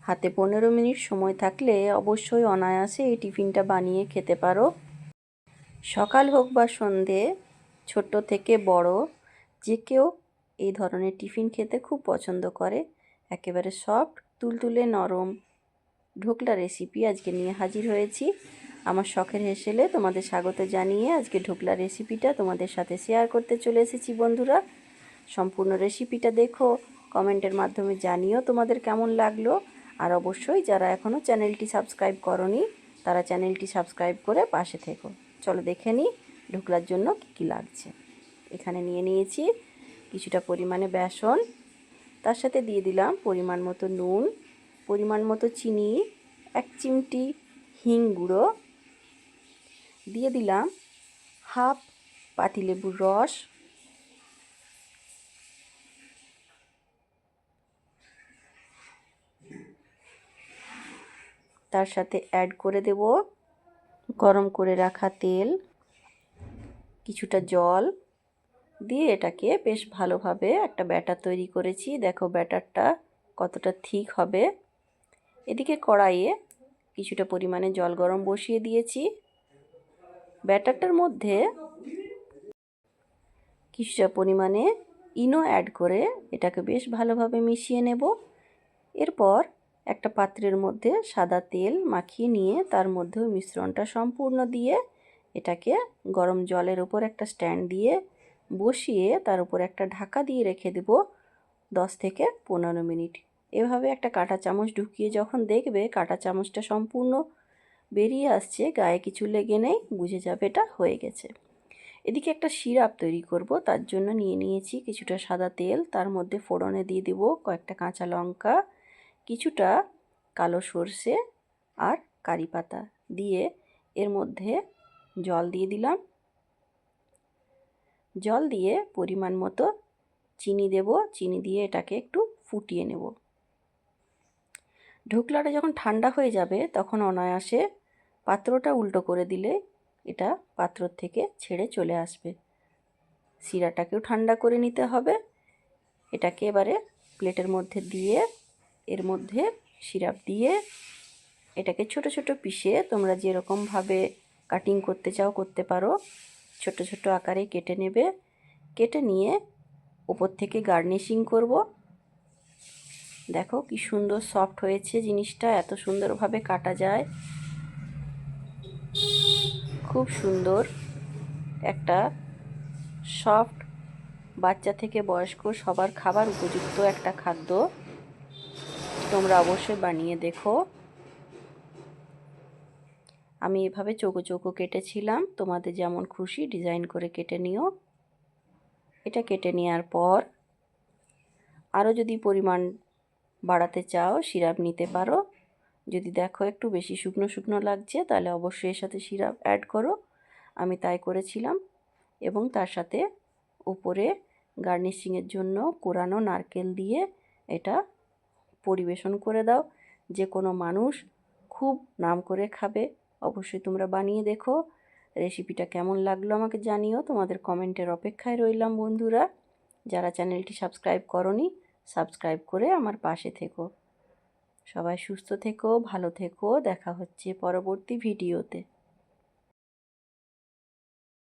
হাতে 15 মিনিট সময় থাকলে অবশ্যই অনায়াসে এই টিফিনটা বানিয়ে খেতে পারো। সকাল হোক বা সন্ধে, ছোট থেকে বড় যে কেউ এই ধরনের টিফিন খেতে খুব পছন্দ করে। একেবারে সফট, তুলতুলে নরম ঢোকলা রেসিপি আজকে নিয়ে হাজির হয়েছি। আমার শখের হেসেলে তোমাদের স্বাগত জানিয়ে আজকে ঢোকলা রেসিপিটা তোমাদের সাথে শেয়ার করতে চলে এসেছি বন্ধুরা। সম্পূর্ণ রেসিপিটা দেখো, কমেন্টের মাধ্যমে জানিও তোমাদের কেমন লাগলো। আর অবশ্যই যারা এখনও চ্যানেলটি সাবস্ক্রাইব করনি তারা চ্যানেলটি সাবস্ক্রাইব করে পাশে থেকো। চলো দেখে নিই ঢোকলার জন্য কী কী লাগছে। এখানে নিয়ে নিয়েছি কিছুটা পরিমাণে বেসন, তার সাথে দিয়ে দিলাম পরিমাণ মতো নুন, পরিমাণ মতো চিনি, 1 চিমটি হিং গুঁড়ো, দিয়ে দিলাম হাফ পাতিলেবুর রস, তার সাথে অ্যাড করে দেব গরম করে রাখা তেল, কিছুটা জল দিয়ে এটাকে বেশ ভালোভাবে একটা ব্যাটার তৈরি করেছি। দেখো ব্যাটারটা কতটা থিক হবে। এদিকে কড়াইয়ে কিছুটা পরিমাণে জল গরম বসিয়ে দিয়েছি। ব্যাটারটার মধ্যে কিছুটা পরিমাণে ইনো অ্যাড করে এটাকে বেশ ভালোভাবে মিশিয়ে নেব। এরপর একটা পাত্রের মধ্যে সাদা তেল মাখিয়ে নিয়ে তার মধ্যেও মিশ্রণটা সম্পূর্ণ দিয়ে এটাকে গরম জলের উপর একটা স্ট্যান্ড দিয়ে বসিয়ে তার উপর একটা ঢাকা দিয়ে রেখে দেব 10 থেকে 15 মিনিট। এভাবে একটা কাঁটা চামচ ঢুকিয়ে যখন দেখবে কাঁটা চামচটা সম্পূর্ণ বেরিয়ে আসছে, গায়ে কিছু লেগে নেই, বুঝে যাবে এটা হয়ে গেছে। এদিকে একটা সিরাপ তৈরি করব, তার জন্য নিয়ে নিয়েছি কিছুটা সাদা তেল, তার মধ্যে ফোড়নে দিয়ে দেব কয়েকটা কাঁচা লঙ্কা, কিছুটা কালো সর্ষে আর কারি পাতা দিয়ে এর মধ্যে জল দিয়ে দিলাম। জল দিয়ে পরিমাণ মতো চিনি দেব, চিনি দিয়ে এটাকে একটু ফুটিয়ে নেব। ঢোকলাটা যখন ঠান্ডা হয়ে যাবে তখন অনায়াসে পাত্রটা উল্টো করে দিলে এটা পাত্র থেকে ছেড়ে চলে আসবে। শিরাটাকেও ঠান্ডা করে নিতে হবে। এটাকে এবারে প্লেটের মধ্যে দিয়ে এর মধ্যে সিরাপ দিয়ে এটাকে ছোট ছোট পিসে তোমরা যেরকমভাবে কাটিং করতে চাও করতে পারো। ছোট ছোট আকারে কেটে নেবে, কেটে নিয়ে উপর থেকে গার্নিশিং করব। দেখো কি সুন্দর সফট হয়েছে জিনিসটা, এত সুন্দরভাবে কাটা যায়। খুব সুন্দর একটা সফট, বাচ্চা থেকে বয়স্ক সবার খাবার উপযুক্ত একটা খাদ্য। তোমরা অবশ্যই বানিয়ে দেখো। আমি এভাবে চৌকো চৌকো কেটেছিলাম, তোমাদের যেমন খুশি ডিজাইন করে কেটে নিও। এটা কেটে নেওয়ার পর আরও যদি পরিমাণ বাড়াতে চাও সিরাপ নিতে পারো। যদি দেখো একটু বেশি শুকনো শুকনো লাগছে তাহলে অবশ্যই এর সাথে সিরাপ অ্যাড করো। আমি তাই করেছিলাম। এবং তার সাথে উপরে গার্নিশিংয়ের জন্য কোরানো নারকেল দিয়ে এটা পরিবেশন করে দাও। যে কোনো মানুষ খুব নাম করে খাবে। অবশ্যই তোমরা বানিয়ে দেখো। রেসিপিটা কেমন লাগলো আমাকে জানিও। তোমাদের কমেন্টের অপেক্ষায় রইলাম বন্ধুরা। যারা চ্যানেলটি সাবস্ক্রাইব করনি সাবস্ক্রাইব করে আমার পাশে থেকো। সবাই সুস্থ থেকো, ভালো থেকো। দেখা হচ্ছে পরবর্তী ভিডিওতে।